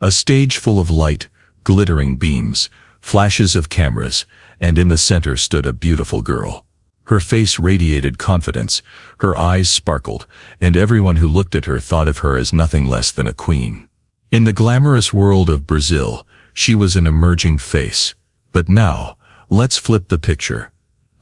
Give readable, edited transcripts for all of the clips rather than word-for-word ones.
A stage full of light, glittering beams, flashes of cameras, and in the center stood a beautiful girl. Her face radiated confidence, her eyes sparkled, and everyone who looked at her thought of her as nothing less than a queen. In the glamorous world of Brazil, she was an emerging face. But now, let's flip the picture.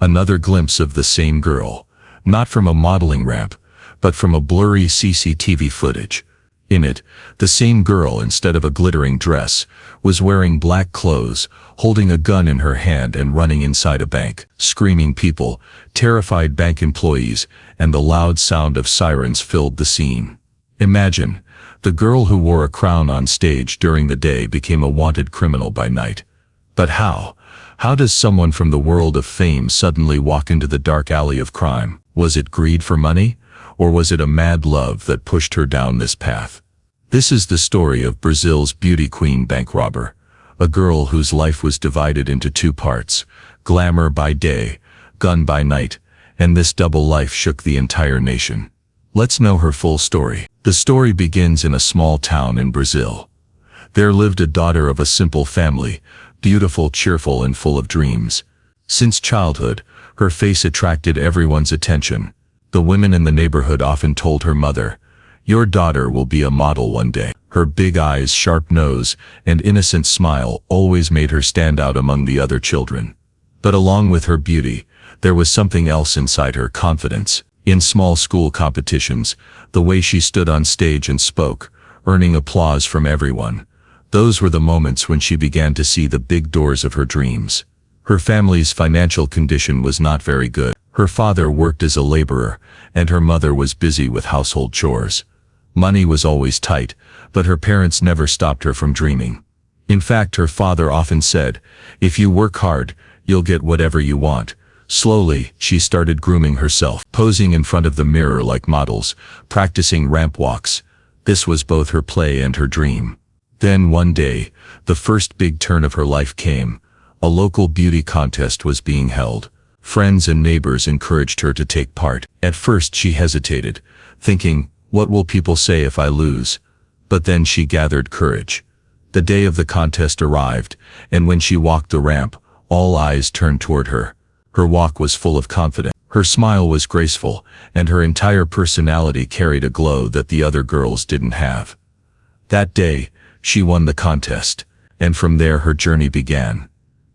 Another glimpse of the same girl, not from a modeling ramp, but from a blurry CCTV footage. In it, the same girl, instead of a glittering dress, was wearing black clothes, holding a gun in her hand and running inside a bank. Screaming people, terrified bank employees, and the loud sound of sirens filled the scene. Imagine, the girl who wore a crown on stage during the day became a wanted criminal by night. But how? How does someone from the world of fame suddenly walk into the dark alley of crime? Was it greed for money? Or was it a mad love that pushed her down this path? This is the story of Brazil's beauty queen bank robber, a girl whose life was divided into two parts, glamour by day, gun by night, and this double life shook the entire nation. Let's know her full story. The story begins in a small town in Brazil. There lived a daughter of a simple family, beautiful, cheerful, and full of dreams. Since childhood, her face attracted everyone's attention. The women in the neighborhood often told her mother, "Your daughter will be a model one day." Her big eyes, sharp nose, and innocent smile always made her stand out among the other children. But along with her beauty, there was something else inside her: confidence. In small school competitions, the way she stood on stage and spoke, earning applause from everyone, those were the moments when she began to see the big doors of her dreams. Her family's financial condition was not very good. Her father worked as a laborer, and her mother was busy with household chores. Money was always tight, but her parents never stopped her from dreaming. In fact, her father often said, "If you work hard, you'll get whatever you want." Slowly, she started grooming herself, posing in front of the mirror like models, practicing ramp walks. This was both her play and her dream. Then one day, the first big turn of her life came. A local beauty contest was being held. Friends and neighbors encouraged her to take part. At first she hesitated, thinking, "What will people say if I lose?" But then she gathered courage. The day of the contest arrived, and when she walked the ramp, all eyes turned toward her. Her walk was full of confidence. Her smile was graceful, and her entire personality carried a glow that the other girls didn't have. That day, she won the contest, and from there her journey began.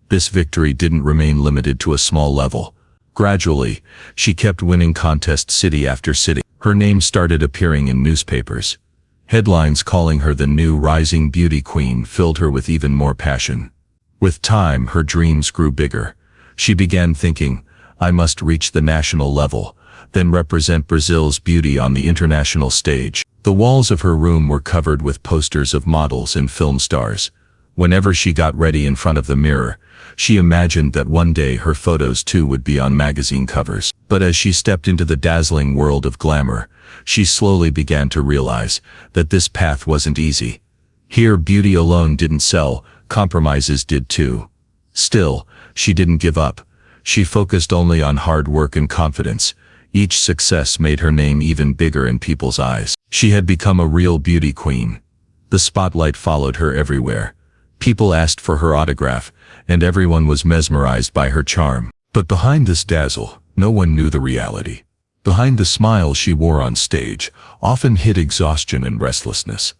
This victory didn't remain limited to a small level. Gradually, she kept winning contests city after city. Her name started appearing in newspapers. Headlines calling her the new rising beauty queen filled her with even more passion. With time, her dreams grew bigger. She began thinking, "I must reach the national level, then represent Brazil's beauty on the international stage." The walls of her room were covered with posters of models and film stars. Whenever she got ready in front of the mirror, she imagined that one day her photos too would be on magazine covers. But as she stepped into the dazzling world of glamour, she slowly began to realize that this path wasn't easy. Here, beauty alone didn't sell, compromises did too. Still, she didn't give up. She focused only on hard work and confidence. Each success made her name even bigger in people's eyes. She had become a real beauty queen. The spotlight followed her everywhere. People asked for her autograph, and everyone was mesmerized by her charm. But behind this dazzle, no one knew the reality. Behind the smile she wore on stage, often hid exhaustion and restlessness.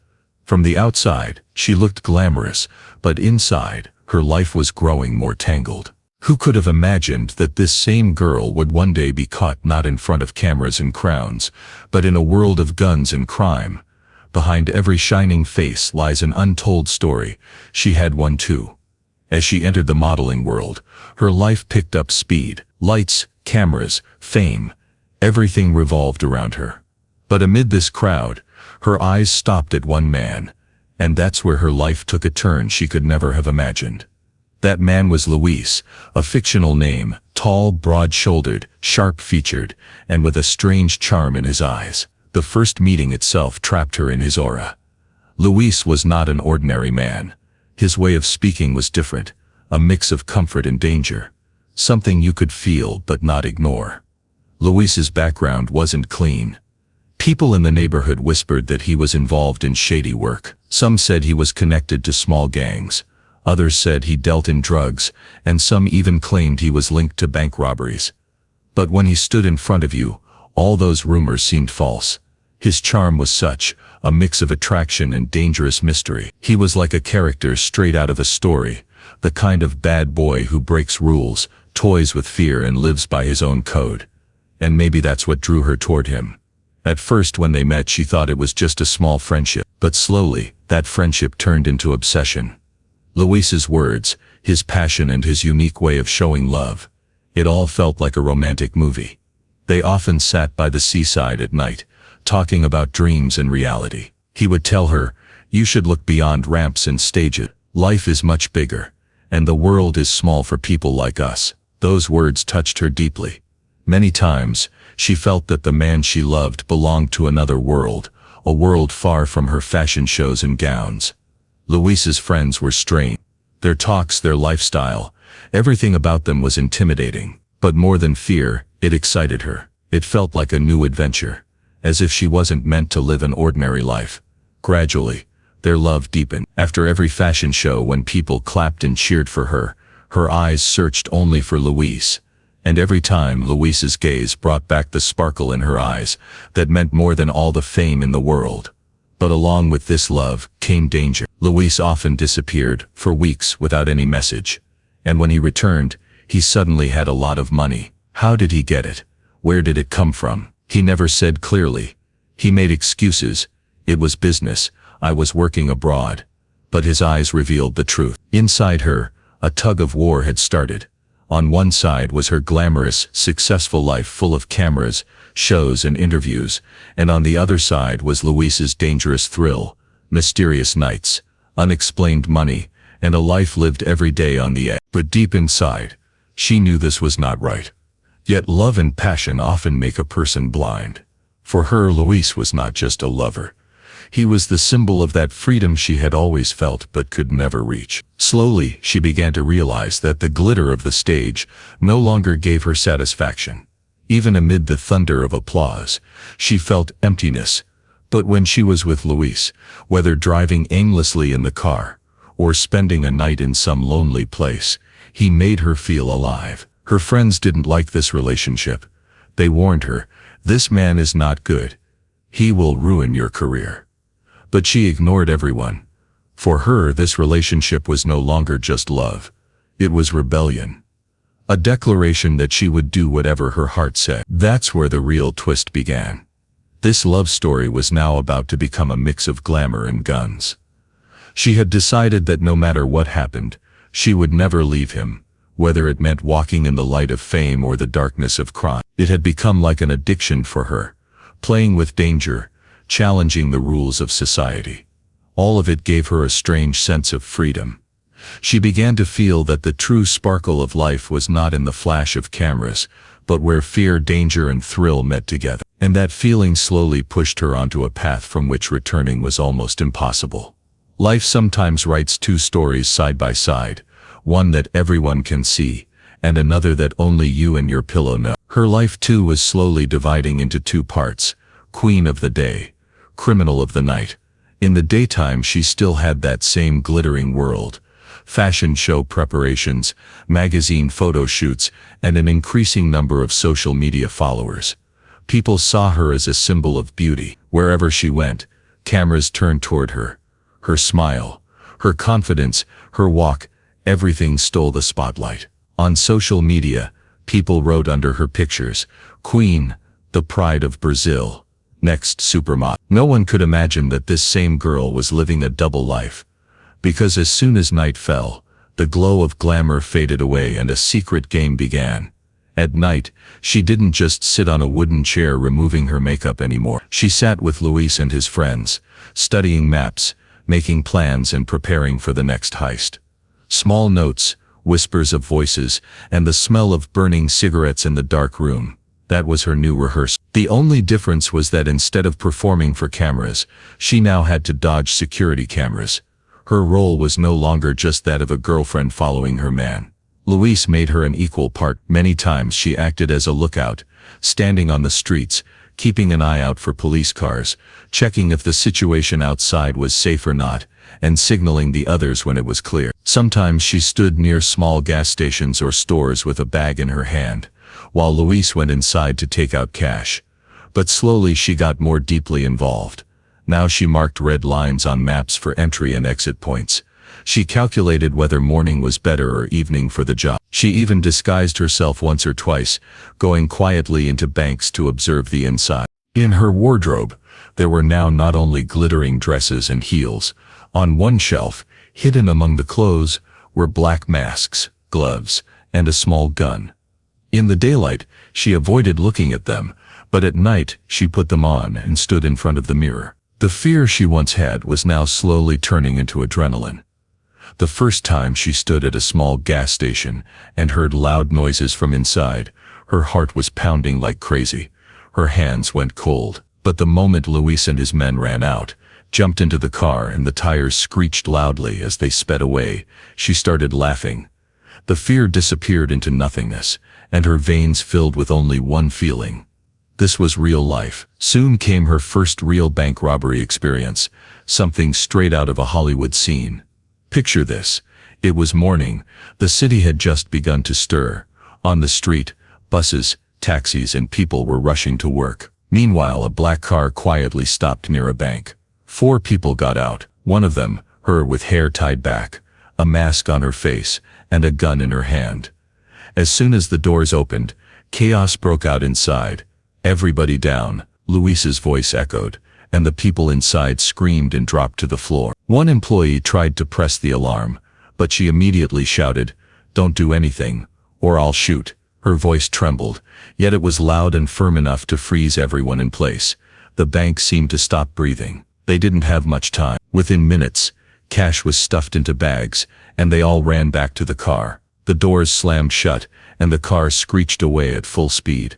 From the outside, she looked glamorous, but inside, her life was growing more tangled. Who could have imagined that this same girl would one day be caught not in front of cameras and crowns, but in a world of guns and crime? Behind every shining face lies an untold story. She had one too. As she entered the modeling world, her life picked up speed. Lights, cameras, fame, everything revolved around her. But amid this crowd, her eyes stopped at one man, and that's where her life took a turn she could never have imagined. That man was Luis, a fictional name, tall, broad-shouldered, sharp-featured, and with a strange charm in his eyes. The first meeting itself trapped her in his aura. Luis was not an ordinary man. His way of speaking was different, a mix of comfort and danger. Something you could feel but not ignore. Luis's background wasn't clean. People in the neighborhood whispered that he was involved in shady work. Some said he was connected to small gangs. Others said he dealt in drugs, and some even claimed he was linked to bank robberies. But when he stood in front of you, all those rumors seemed false. His charm was such, a mix of attraction and dangerous mystery. He was like a character straight out of a story, the kind of bad boy who breaks rules, toys with fear, and lives by his own code. And maybe that's what drew her toward him. At first, when they met, she thought it was just a small friendship, but slowly, that friendship turned into obsession. Luis's words, his passion, and his unique way of showing love, it all felt like a romantic movie. They often sat by the seaside at night, talking about dreams and reality. He would tell her, "You should look beyond ramps and stages. Life is much bigger, and the world is small for people like us." Those words touched her deeply. Many times, she felt that the man she loved belonged to another world, a world far from her fashion shows and gowns. Luis's friends were strange. Their talks, their lifestyle, everything about them was intimidating. But more than fear, it excited her. It felt like a new adventure, as if she wasn't meant to live an ordinary life. Gradually, their love deepened. After every fashion show, when people clapped and cheered for her, her eyes searched only for Luis. And every time, Luis's gaze brought back the sparkle in her eyes that meant more than all the fame in the world. But along with this love came danger. Luis often disappeared for weeks without any message. And when he returned, he suddenly had a lot of money. How did he get it? Where did it come from? He never said clearly. He made excuses. "It was business. I was working abroad." But his eyes revealed the truth. Inside her, a tug of war had started. On one side was her glamorous, successful life full of cameras, shows, and interviews, and on the other side was Luis's dangerous thrill, mysterious nights, unexplained money, and a life lived every day on the edge. But deep inside, she knew this was not right. Yet love and passion often make a person blind. For her, Luis was not just a lover. He was the symbol of that freedom she had always felt but could never reach. Slowly, she began to realize that the glitter of the stage no longer gave her satisfaction. Even amid the thunder of applause, she felt emptiness. But when she was with Luis, whether driving aimlessly in the car or spending a night in some lonely place, he made her feel alive. Her friends didn't like this relationship. They warned her, "This man is not good. He will ruin your career." But she ignored everyone. For her, this relationship was no longer just love. It was rebellion. A declaration that she would do whatever her heart said. That's where the real twist began. This love story was now about to become a mix of glamour and guns. She had decided that no matter what happened, she would never leave him, whether it meant walking in the light of fame or the darkness of crime. It had become like an addiction for her, playing with danger, challenging the rules of society. All of it gave her a strange sense of freedom. She began to feel that the true sparkle of life was not in the flash of cameras, but where fear, danger, and thrill met together. And that feeling slowly pushed her onto a path from which returning was almost impossible. Life sometimes writes two stories side by side, one that everyone can see, and another that only you and your pillow know. Her life too was slowly dividing into two parts: queen of the day, criminal of the night. In the daytime, she still had that same glittering world, fashion show preparations, magazine photo shoots, and an increasing number of social media followers. People saw her as a symbol of beauty. Wherever she went, cameras turned toward her. Her smile, her confidence, her walk, everything stole the spotlight. On social media, people wrote under her pictures, "Queen, the pride of Brazil. Next supermodel." No one could imagine that this same girl was living a double life. Because as soon as night fell, the glow of glamour faded away and a secret game began. At night, she didn't just sit on a wooden chair removing her makeup anymore. She sat with Luis and his friends, studying maps, making plans, and preparing for the next heist. Small notes, whispers of voices, and the smell of burning cigarettes in the dark room. That was her new rehearsal. The only difference was that instead of performing for cameras, she now had to dodge security cameras. Her role was no longer just that of a girlfriend following her man. Luis made her an equal part. Many times she acted as a lookout, standing on the streets, keeping an eye out for police cars, checking if the situation outside was safe or not, and signaling the others when it was clear. Sometimes she stood near small gas stations or stores with a bag in her hand, while Louise went inside to take out cash. But slowly she got more deeply involved. Now she marked red lines on maps for entry and exit points. She calculated whether morning was better or evening for the job. She even disguised herself once or twice, going quietly into banks to observe the inside. In her wardrobe, there were now not only glittering dresses and heels. On one shelf, hidden among the clothes, were black masks, gloves, and a small gun. In the daylight, she avoided looking at them, but at night she put them on and stood in front of the mirror. The fear she once had was now slowly turning into adrenaline. The first time she stood at a small gas station and heard loud noises from inside, her heart was pounding like crazy. Her hands went cold. But the moment Luis and his men ran out, jumped into the car, and the tires screeched loudly as they sped away, she started laughing. The fear disappeared into nothingness, and her veins filled with only one feeling. This was real life. Soon came her first real bank robbery experience, something straight out of a Hollywood scene. Picture this. It was morning. The city had just begun to stir. On the street, buses, taxis, and people were rushing to work. Meanwhile, a black car quietly stopped near a bank. 4 people got out, one of them, her with hair tied back, a mask on her face, and a gun in her hand. As soon as the doors opened, chaos broke out inside. Everybody down, Luis's voice echoed, and the people inside screamed and dropped to the floor. One employee tried to press the alarm, but she immediately shouted, "Don't do anything, or I'll shoot." Her voice trembled, yet it was loud and firm enough to freeze everyone in place. The bank seemed to stop breathing. They didn't have much time. Within minutes, cash was stuffed into bags, and they all ran back to the car. The doors slammed shut, and the car screeched away at full speed.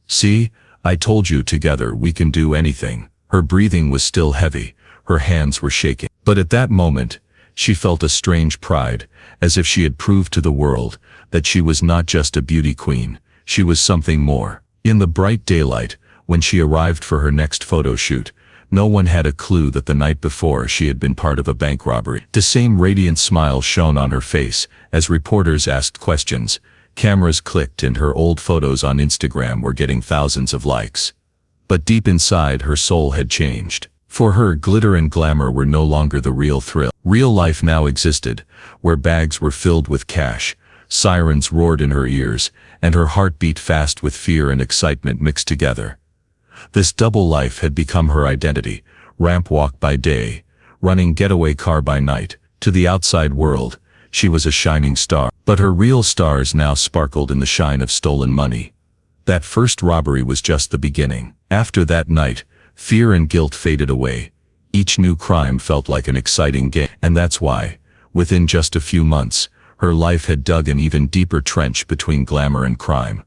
"See, I told you, together we can do anything." Her breathing was still heavy, her hands were shaking. But at that moment, she felt a strange pride, as if she had proved to the world that she was not just a beauty queen, she was something more. In the bright daylight, when she arrived for her next photo shoot, no one had a clue that the night before she had been part of a bank robbery. The same radiant smile shone on her face as reporters asked questions. Cameras clicked, and her old photos on Instagram were getting thousands of likes. But deep inside, her soul had changed. For her, glitter and glamour were no longer the real thrill. Real life now existed, where bags were filled with cash, sirens roared in her ears, and her heart beat fast with fear and excitement mixed together. This double life had become her identity, ramp walk by day, running getaway car by night. To the outside world, she was a shining star. But her real stars now sparkled in the shine of stolen money. That first robbery was just the beginning. After that night, fear and guilt faded away. Each new crime felt like an exciting game. And that's why, within just a few months, her life had dug an even deeper trench between glamour and crime.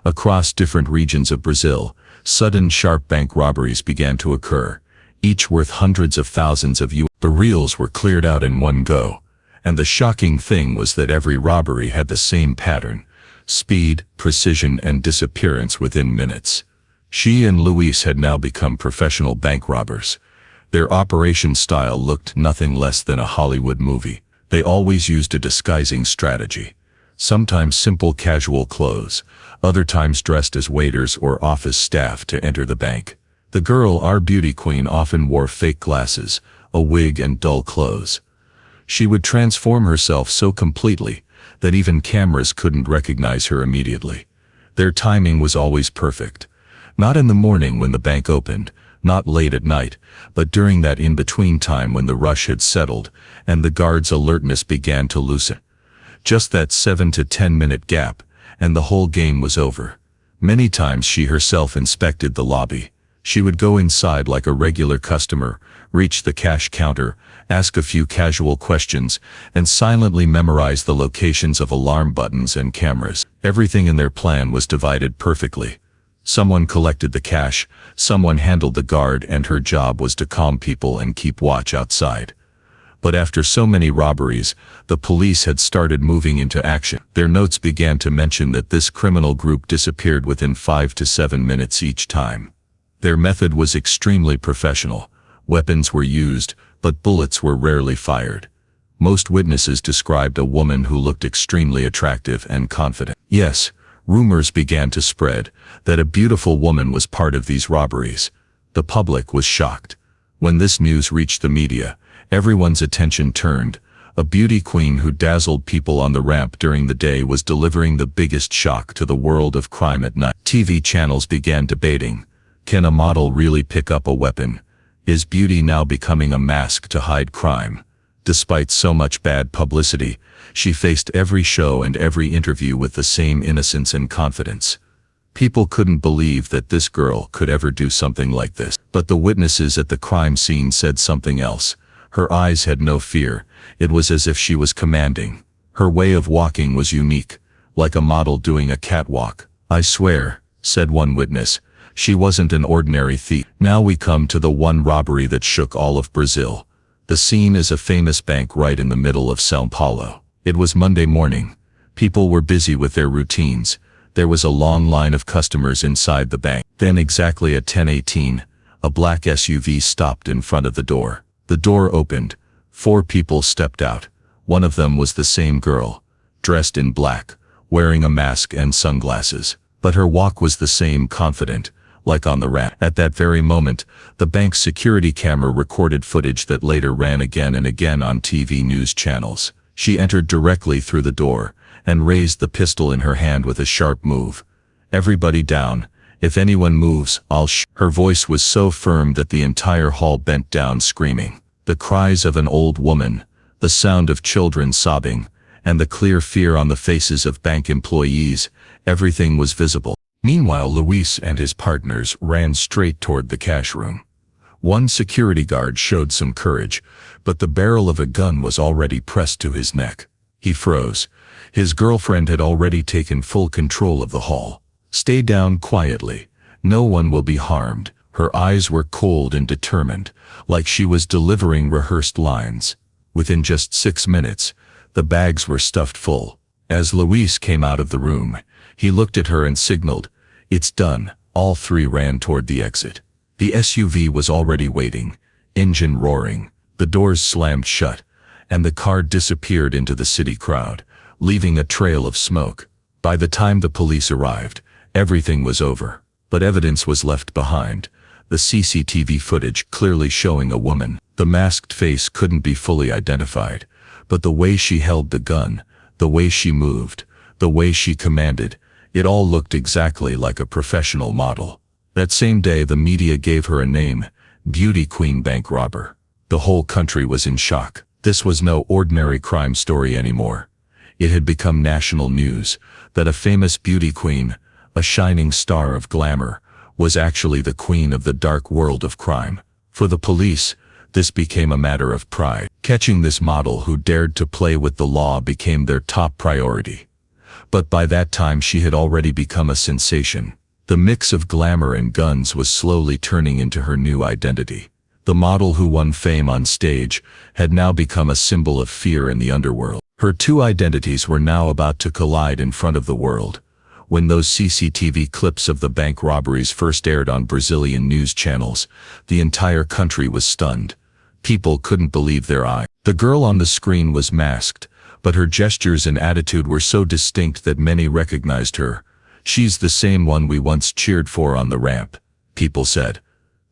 Across different regions of Brazil, sudden sharp bank robberies began to occur, each worth hundreds of thousands of US. The reels were cleared out in one go, and the shocking thing was that every robbery had the same pattern: speed, precision, and disappearance within minutes. She and Luis had now become professional bank robbers. Their operation style looked nothing less than a Hollywood movie. They always used a disguising strategy. Sometimes simple casual clothes, other times dressed as waiters or office staff to enter the bank. The girl, our beauty queen, often wore fake glasses, a wig, and dull clothes. She would transform herself so completely that even cameras couldn't recognize her immediately. Their timing was always perfect. Not in the morning when the bank opened, not late at night, but during that in-between time when the rush had settled and the guards' alertness began to loosen. Just that 7 to 10 minute gap, and the whole game was over. Many times she herself inspected the lobby. She would go inside like a regular customer, reach the cash counter, ask a few casual questions, and silently memorize the locations of alarm buttons and cameras. Everything in their plan was divided perfectly. Someone collected the cash, someone handled the guard, and her job was to calm people and keep watch outside. But after so many robberies, the police had started moving into action. Their notes began to mention that this criminal group disappeared within 5 to 7 minutes each time. Their method was extremely professional. Weapons were used, but bullets were rarely fired. Most witnesses described a woman who looked extremely attractive and confident. Yes, rumors began to spread that a beautiful woman was part of these robberies. The public was shocked. When this news reached the media, everyone's attention turned. A beauty queen who dazzled people on the ramp during the day was delivering the biggest shock to the world of crime at night. TV channels began debating, can a model really pick up a weapon? Is beauty now becoming a mask to hide crime? Despite so much bad publicity, she faced every show and every interview with the same innocence and confidence. People couldn't believe that this girl could ever do something like this. But the witnesses at the crime scene said something else. Her eyes had no fear. It was as if she was commanding. Her way of walking was unique, like a model doing a catwalk. I swear, said one witness, she wasn't an ordinary thief. Now we come to the one robbery that shook all of Brazil. The scene is a famous bank right in the middle of São Paulo. It was Monday morning. People were busy with their routines. There was a long line of customers inside the bank. Then exactly at 10:18, a black SUV stopped in front of the door. The door opened. 4 people stepped out. One of them was the same girl, dressed in black, wearing a mask and sunglasses. But her walk was the same, confident, like on the ramp. At that very moment, the bank's security camera recorded footage that later ran again and again on TV news channels. She entered directly through the door and raised the pistol in her hand with a sharp move. Everybody down. If anyone moves, I'll shoot. Her voice was so firm that the entire hall bent down screaming. The cries of an old woman, the sound of children sobbing, and the clear fear on the faces of bank employees, everything was visible. Meanwhile, Luis and his partners ran straight toward the cash room. One security guard showed some courage, but the barrel of a gun was already pressed to his neck. He froze. His girlfriend had already taken full control of the hall. Stay down quietly. No one will be harmed. Her eyes were cold and determined, like she was delivering rehearsed lines. Within just 6 minutes, the bags were stuffed full. As Luis came out of the room, he looked at her and signaled, "It's done." All 3 ran toward the exit. The SUV was already waiting, engine roaring. The doors slammed shut, and the car disappeared into the city crowd, leaving a trail of smoke. By the time the police arrived, everything was over, but evidence was left behind. The CCTV footage clearly showing a woman. The masked face couldn't be fully identified, but the way she held the gun, the way she moved, the way she commanded, it all looked exactly like a professional model. That same day the media gave her a name, Beauty Queen Bank Robber. The whole country was in shock. This was no ordinary crime story anymore. It had become national news that a famous beauty queen, a shining star of glamour, was actually the queen of the dark world of crime. For the police, this became a matter of pride. Catching this model who dared to play with the law became their top priority. But by that time she had already become a sensation. The mix of glamour and guns was slowly turning into her new identity. The model who won fame on stage had now become a symbol of fear in the underworld. Her 2 identities were now about to collide in front of the world. When those CCTV clips of the bank robberies first aired on Brazilian news channels, the entire country was stunned. People couldn't believe their eyes. The girl on the screen was masked, but her gestures and attitude were so distinct that many recognized her. "She's the same one we once cheered for on the ramp," people said.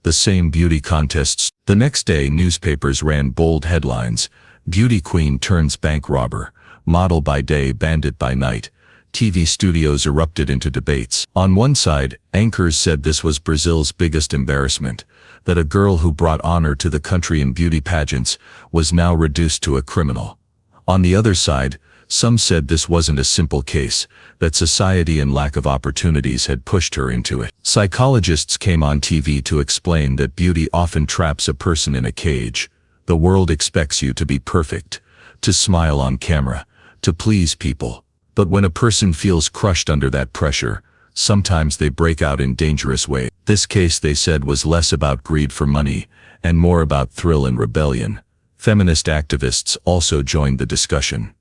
The same beauty contests. The next day, newspapers ran bold headlines: "Beauty Queen turns bank robber, model by day, bandit by night." TV studios erupted into debates. On one side, anchors said this was Brazil's biggest embarrassment, that a girl who brought honor to the country in beauty pageants was now reduced to a criminal. On the other side, some said this wasn't a simple case, that society and lack of opportunities had pushed her into it. Psychologists came on TV to explain that beauty often traps a person in a cage. The world expects you to be perfect, to smile on camera, to please people. But when a person feels crushed under that pressure, sometimes they break out in dangerous ways. This case, they said, was less about greed for money and more about thrill and rebellion. Feminist activists also joined the discussion.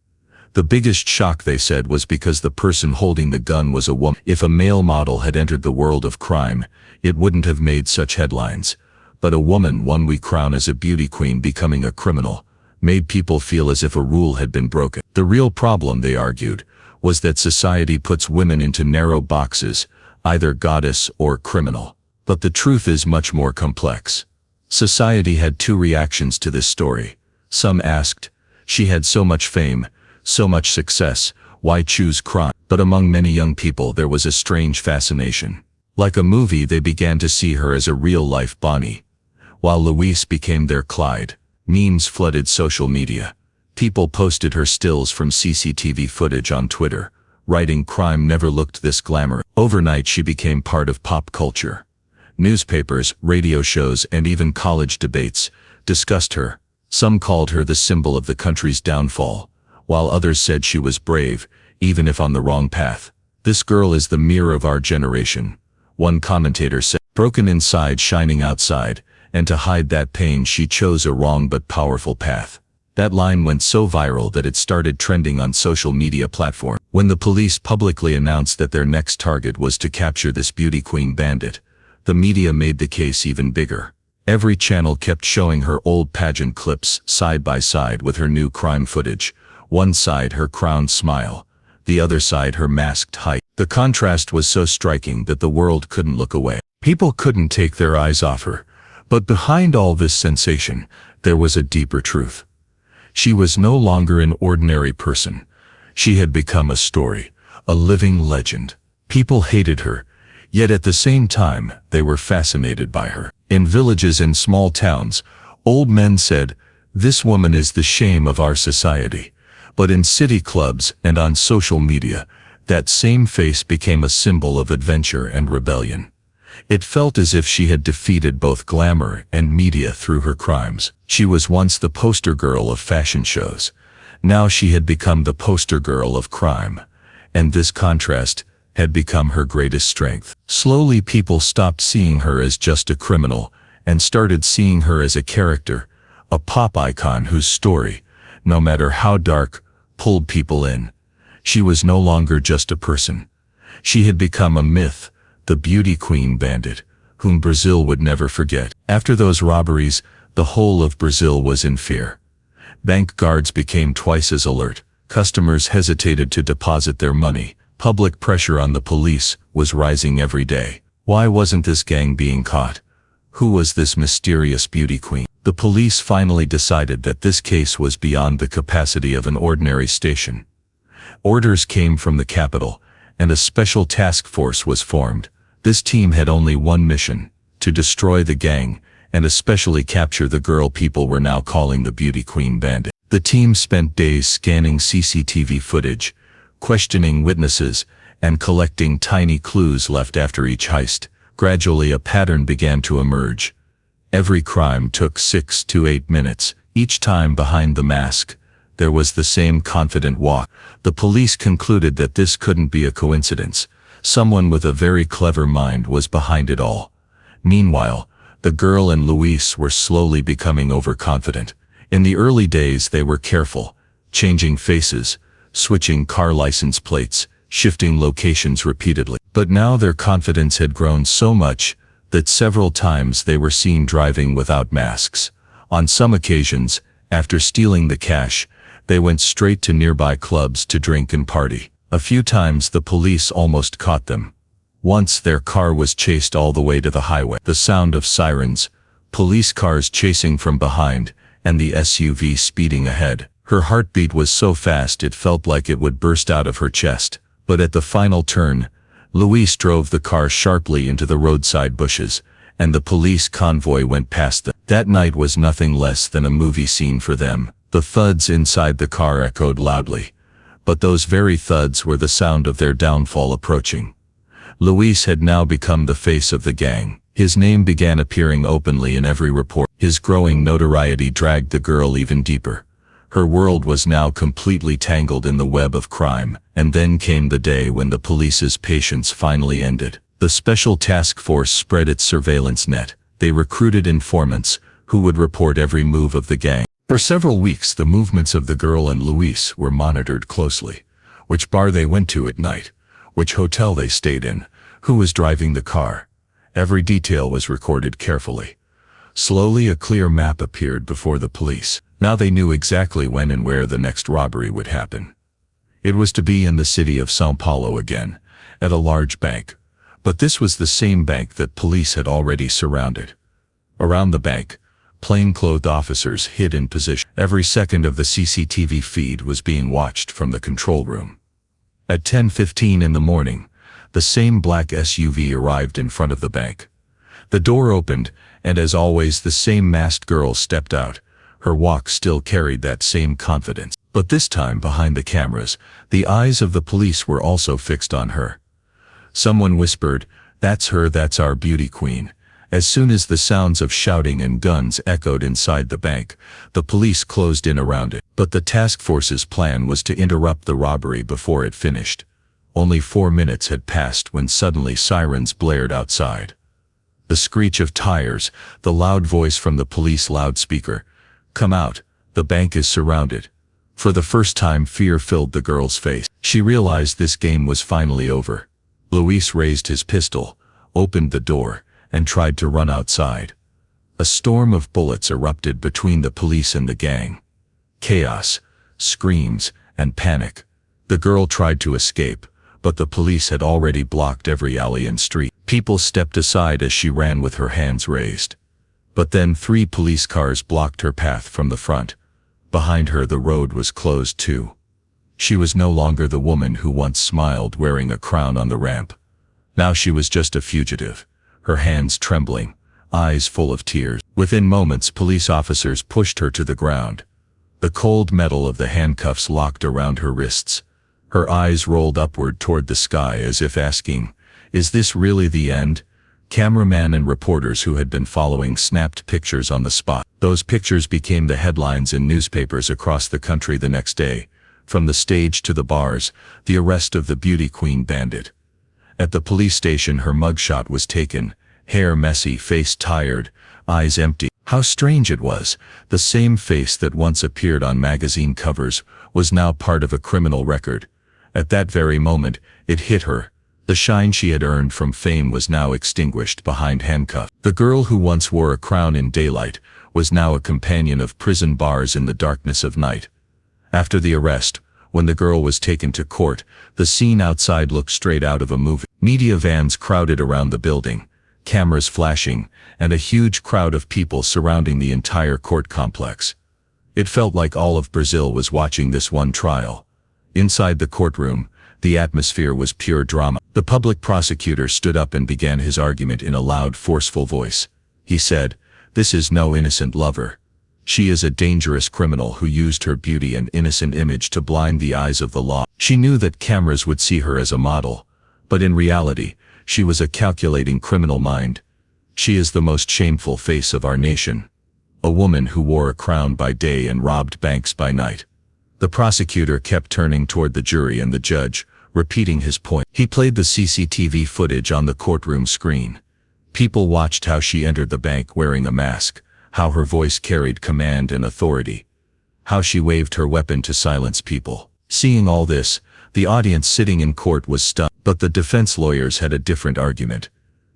The biggest shock, they said, was because the person holding the gun was a woman. If a male model had entered the world of crime, it wouldn't have made such headlines. But a woman, one we crown as a beauty queen, becoming a criminal, made people feel as if a rule had been broken. The real problem, they argued, was that society puts women into narrow boxes, either goddess or criminal. But the truth is much more complex. Society had two reactions to this story. Some asked, she had so much fame, so much success, why choose crime? But among many young people there was a strange fascination. Like a movie, they began to see her as a real-life Bonnie. While Louise became their Clyde, memes flooded social media. People posted her stills from CCTV footage on Twitter, writing crime never looked this glamorous. Overnight she became part of pop culture. Newspapers, radio shows, and even college debates discussed her. Some called her the symbol of the country's downfall, while others said she was brave, even if on the wrong path. This girl is the mirror of our generation, one commentator said. Broken inside, shining outside, and to hide that pain she chose a wrong but powerful path. That line went so viral that it started trending on social media platforms. When the police publicly announced that their next target was to capture this beauty queen bandit, the media made the case even bigger. Every channel kept showing her old pageant clips side by side with her new crime footage. One side her crowned smile, the other side her masked height. The contrast was so striking that the world couldn't look away. People couldn't take their eyes off her. But behind all this sensation, there was a deeper truth. She was no longer an ordinary person. She had become a story, a living legend. People hated her, yet at the same time, they were fascinated by her. In villages and small towns, old men said, "This woman is the shame of our society." But in city clubs and on social media, that same face became a symbol of adventure and rebellion. It felt as if she had defeated both glamour and media through her crimes. She was once the poster girl of fashion shows. Now she had become the poster girl of crime. And this contrast had become her greatest strength. Slowly people stopped seeing her as just a criminal and started seeing her as a character, a pop icon whose story, no matter how dark, pulled people in. She was no longer just a person. She had become a myth, the beauty queen bandit, whom Brazil would never forget. After those robberies, the whole of Brazil was in fear. Bank guards became twice as alert. Customers hesitated to deposit their money. Public pressure on the police was rising every day. Why wasn't this gang being caught? Who was this mysterious beauty queen? The police finally decided that this case was beyond the capacity of an ordinary station. Orders came from the capital, and a special task force was formed. This team had only one mission: to destroy the gang, and especially capture the girl people were now calling the beauty queen bandit. The team spent days scanning CCTV footage, questioning witnesses, and collecting tiny clues left after each heist. Gradually a pattern began to emerge. Every crime took 6 to 8 minutes. Each time behind the mask, there was the same confident walk. The police concluded that this couldn't be a coincidence. Someone with a very clever mind was behind it all. Meanwhile, the girl and Luis were slowly becoming overconfident. In the early days they were careful, changing faces, switching car license plates, shifting locations repeatedly. But now their confidence had grown so much that several times they were seen driving without masks. On some occasions, after stealing the cash, they went straight to nearby clubs to drink and party. A few times the police almost caught them. Once their car was chased all the way to the highway. The sound of sirens, police cars chasing from behind, and the SUV speeding ahead. Her heartbeat was so fast it felt like it would burst out of her chest. But at the final turn, Luis drove the car sharply into the roadside bushes, and the police convoy went past them. That night was nothing less than a movie scene for them. The thuds inside the car echoed loudly. But those very thuds were the sound of their downfall approaching. Luis had now become the face of the gang. His name began appearing openly in every report. His growing notoriety dragged the girl even deeper. Her world was now completely tangled in the web of crime. And then came the day when the police's patience finally ended. The special task force spread its surveillance net. They recruited informants who would report every move of the gang. For several weeks, the movements of the girl and Luis were monitored closely. Which bar they went to at night, which hotel they stayed in, who was driving the car. Every detail was recorded carefully. Slowly, a clear map appeared before the police. Now they knew exactly when and where the next robbery would happen. It was to be in the city of São Paulo again, at a large bank. But this was the same bank that police had already surrounded. Around the bank, plainclothed officers hid in position. Every second of the CCTV feed was being watched from the control room. At 10:15 in the morning, the same black SUV arrived in front of the bank. The door opened, and as always the same masked girl stepped out. Her walk still carried that same confidence. But this time, behind the cameras, the eyes of the police were also fixed on her. Someone whispered, "That's her, that's our beauty queen." As soon as the sounds of shouting and guns echoed inside the bank, the police closed in around it. But the task force's plan was to interrupt the robbery before it finished. Only 4 minutes had passed when suddenly sirens blared outside. The screech of tires, the loud voice from the police loudspeaker. "Come out, the bank is surrounded." For the first time, fear filled the girl's face. She realized this game was finally over. Luis raised his pistol, opened the door, and tried to run outside. A storm of bullets erupted between the police and the gang. Chaos, screams, and panic. The girl tried to escape, but the police had already blocked every alley and street. People stepped aside as she ran with her hands raised. But then 3 police cars blocked her path from the front. Behind her, the road was closed too. She was no longer the woman who once smiled wearing a crown on the ramp. Now she was just a fugitive, her hands trembling, eyes full of tears. Within moments, police officers pushed her to the ground. The cold metal of the handcuffs locked around her wrists. Her eyes rolled upward toward the sky as if asking, "Is this really the end?" Cameramen and reporters who had been following snapped pictures on the spot. Those pictures became the headlines in newspapers across the country the next day. From the stage to the bars, the arrest of the beauty queen bandit. At the police station, her mugshot was taken, hair messy, face tired, eyes empty. How strange it was. The same face that once appeared on magazine covers was now part of a criminal record. At that very moment, it hit her. The shine she had earned from fame was now extinguished behind handcuffs. The girl who once wore a crown in daylight was now a companion of prison bars in the darkness of night. After the arrest, when the girl was taken to court, the scene outside looked straight out of a movie. Media vans crowded around the building, cameras flashing, and a huge crowd of people surrounding the entire court complex. It felt like all of Brazil was watching this one trial. Inside the courtroom, the atmosphere was pure drama. The public prosecutor stood up and began his argument in a loud, forceful voice. He said, "This is no innocent lover. She is a dangerous criminal who used her beauty and innocent image to blind the eyes of the law. She knew that cameras would see her as a model, but in reality, she was a calculating criminal mind. She is the most shameful face of our nation. A woman who wore a crown by day and robbed banks by night." The prosecutor kept turning toward the jury and the judge, repeating his point. He played the CCTV footage on the courtroom screen. People watched how she entered the bank wearing a mask, how her voice carried command and authority, how she waved her weapon to silence people. Seeing all this, the audience sitting in court was stunned. But the defense lawyers had a different argument.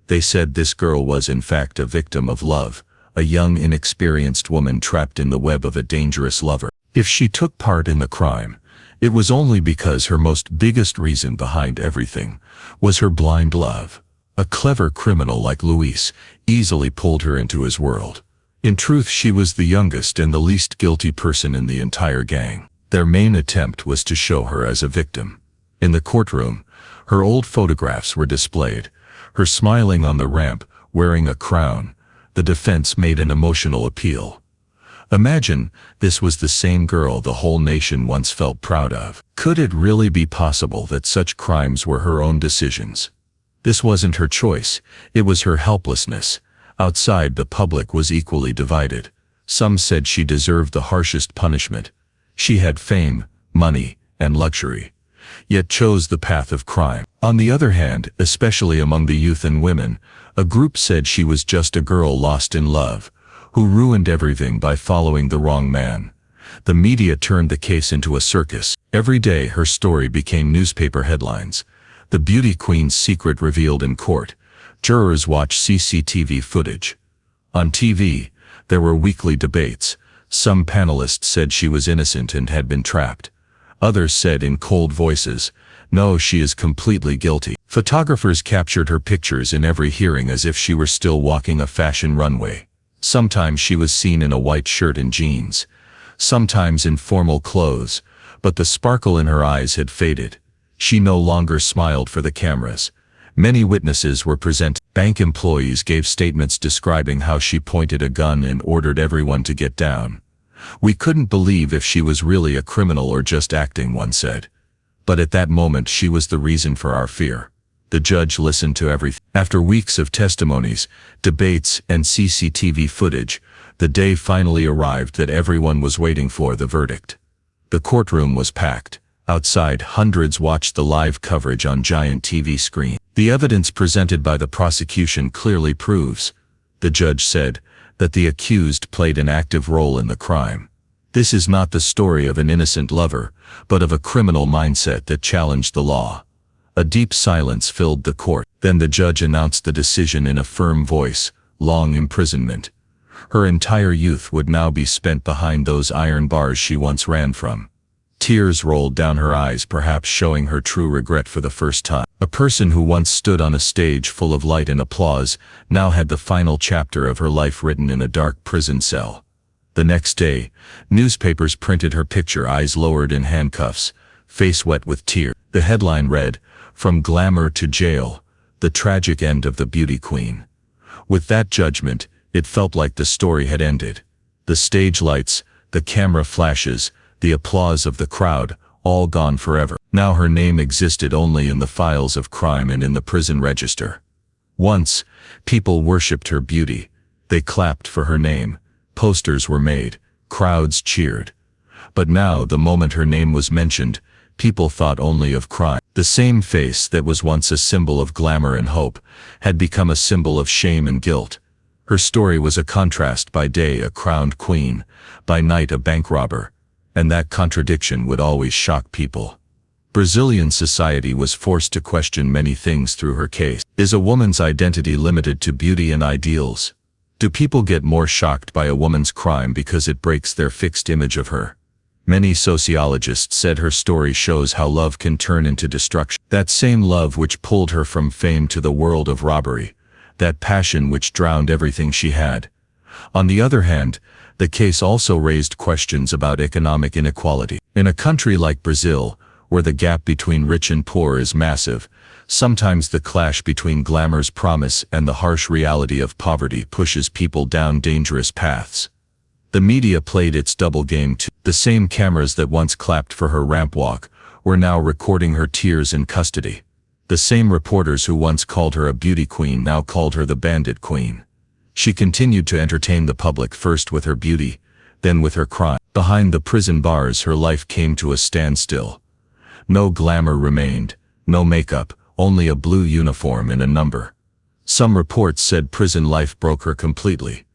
They said this girl was in fact a victim of love, a young, inexperienced woman trapped in the web of a dangerous lover. If she took part in the crime, it was only because her biggest reason behind everything was her blind love. A clever criminal like Luis easily pulled her into his world. In truth, she was the youngest and the least guilty person in the entire gang. Their main attempt was to show her as a victim. In the courtroom, her old photographs were displayed, her smiling on the ramp, wearing a crown. The defense made an emotional appeal. Imagine, this was the same girl the whole nation once felt proud of. Could it really be possible that such crimes were her own decisions? This wasn't her choice, it was her helplessness. Outside, the public was equally divided. Some said she deserved the harshest punishment. She had fame, money, and luxury, yet chose the path of crime. On the other hand, especially among the youth and women, a group said she was just a girl lost in love, who ruined everything by following the wrong man. The media turned the case into a circus. Every day her story became newspaper headlines. The beauty queen's secret revealed in court. Jurors watched CCTV footage. On TV, there were weekly debates. Some panelists said she was innocent and had been trapped. Others said in cold voices, "No, she is completely guilty." Photographers captured her pictures in every hearing as if she were still walking a fashion runway. Sometimes she was seen in a white shirt and jeans, sometimes in formal clothes, but the sparkle in her eyes had faded. She no longer smiled for the cameras. Many witnesses were present. Bank employees gave statements describing how she pointed a gun and ordered everyone to get down. "We couldn't believe if she was really a criminal or just acting," one said. But at that moment she was the reason for our fear. The judge listened to everything. After weeks of testimonies, debates, and CCTV footage, the day finally arrived that everyone was waiting for: the verdict. The courtroom was packed. Outside, hundreds watched the live coverage on giant TV screens. "The evidence presented by the prosecution clearly proves," the judge said, "that the accused played an active role in the crime. This is not the story of an innocent lover, but of a criminal mindset that challenged the law." A deep silence filled the court. Then the judge announced the decision in a firm voice: long imprisonment. Her entire youth would now be spent behind those iron bars she once ran from. Tears rolled down her eyes, perhaps showing her true regret for the first time. A person who once stood on a stage full of light and applause now had the final chapter of her life written in a dark prison cell. The next day, newspapers printed her picture, eyes lowered in handcuffs, face wet with tears. The headline read, "From glamour to jail, the tragic end of the beauty queen." With that judgment, it felt like the story had ended. The stage lights, the camera flashes, the applause of the crowd, all gone forever. Now her name existed only in the files of crime and in the prison register. Once, people worshipped her beauty. They clapped for her name. Posters were made. Crowds cheered. But now, the moment her name was mentioned, people thought only of crime. The same face that was once a symbol of glamour and hope had become a symbol of shame and guilt. Her story was a contrast: by day a crowned queen, by night a bank robber. And that contradiction would always shock people. Brazilian society was forced to question many things through her case. Is a woman's identity limited to beauty and ideals? Do people get more shocked by a woman's crime because it breaks their fixed image of her? Many sociologists said her story shows how love can turn into destruction. That same love which pulled her from fame to the world of robbery. That passion which drowned everything she had. On the other hand, the case also raised questions about economic inequality. In a country like Brazil, where the gap between rich and poor is massive, sometimes the clash between glamour's promise and the harsh reality of poverty pushes people down dangerous paths. The media played its double game too. The same cameras that once clapped for her ramp walk were now recording her tears in custody. The same reporters who once called her a beauty queen now called her the bandit queen. She continued to entertain the public, first with her beauty, then with her crime. Behind the prison bars, her life came to a standstill. No glamour remained, no makeup, only a blue uniform and a number. Some reports said prison life broke her completely.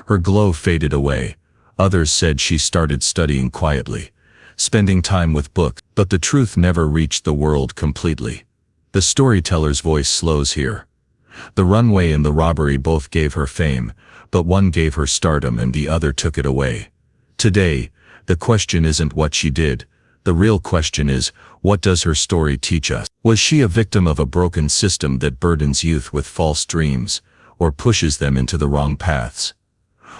Her glow faded away. Others said she started studying quietly, spending time with books. But the truth never reached the world completely. The storyteller's voice slows here. The runway and the robbery both gave her fame, but one gave her stardom and the other took it away. Today, the question isn't what she did. The real question is, what does her story teach us? Was she a victim of a broken system that burdens youth with false dreams, or pushes them into the wrong paths?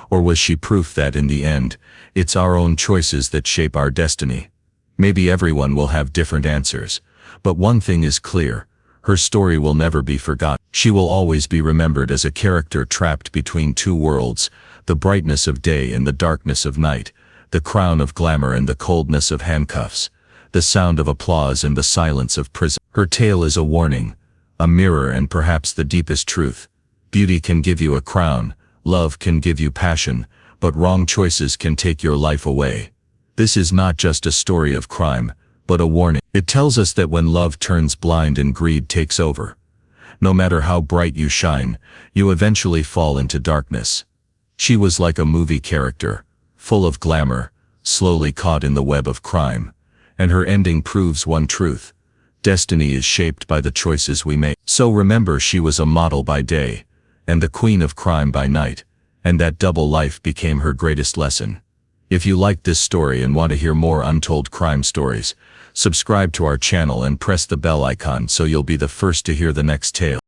Or was she proof that in the end, it's our own choices that shape our destiny? Maybe everyone will have different answers, but one thing is clear: her story will never be forgotten. She will always be remembered as a character trapped between two worlds, the brightness of day and the darkness of night, the crown of glamour and the coldness of handcuffs, the sound of applause and the silence of prison. Her tale is a warning, a mirror, and perhaps the deepest truth. Beauty can give you a crown, love can give you passion, but wrong choices can take your life away. This is not just a story of crime, but a warning. It tells us that when love turns blind and greed takes over, no matter how bright you shine, you eventually fall into darkness. She was like a movie character, full of glamour, slowly caught in the web of crime. And her ending proves one truth: destiny is shaped by the choices we make. So remember, she was a model by day, and the queen of crime by night, and that double life became her greatest lesson. If you like this story and want to hear more untold crime stories, subscribe to our channel and press the bell icon so you'll be the first to hear the next tale.